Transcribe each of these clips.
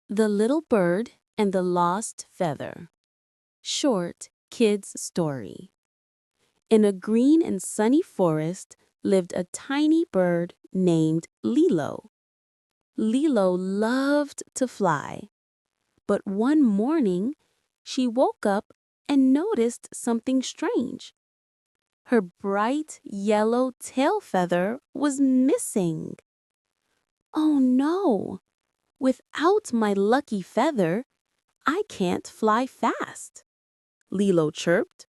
The Little Bird and the Lost Feather. Short Kids Story. In a green and sunny forest lived a tiny bird named Lilo. Lilo loved to fly, but one morning she woke up and noticed something strange. Her bright yellow tail feather was missing. Oh no! Without my lucky feather, I can't fly fast, Lilo chirped.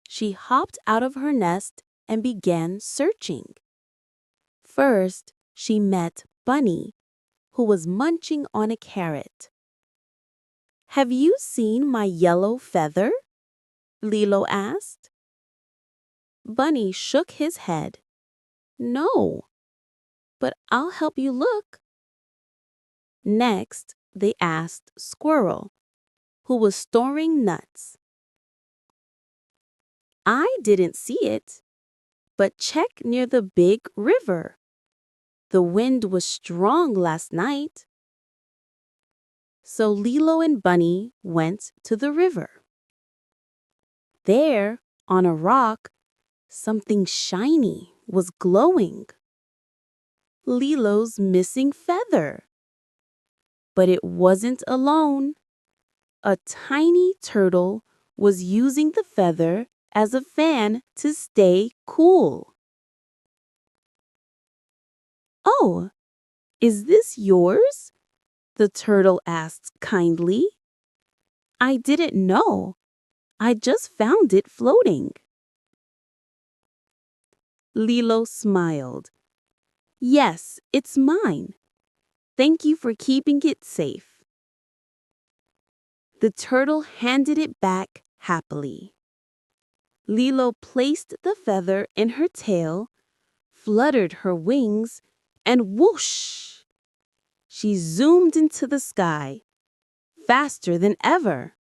She hopped out of her nest and began searching. First, she met Bunny, who was munching on a carrot. "Have you seen my yellow feather?" Lilo asked. Bunny shook his head. "No, but I'll help you look." Next, they asked Squirrel, who was storing nuts. "I didn't see it, but check near the big river. The wind was strong last night." So Lilo and Bunny went to the river. There, on a rock, something shiny was glowing. Lilo's missing feather. But it wasn't alone. A tiny turtle was using the feather as a fan to stay cool. "Oh, is this yours?" the turtle asked kindly. "I didn't know. I just found it floating." Lilo smiled. "Yes, it's mine. Thank you for keeping it safe." The turtle handed it back happily. Lilo placed the feather in her tail, fluttered her wings, and whoosh! She zoomed into the sky, faster than ever.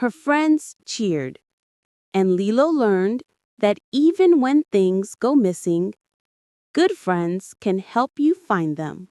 Her friends cheered, and Lilo learned that even when things go missing, good friends can help you find them.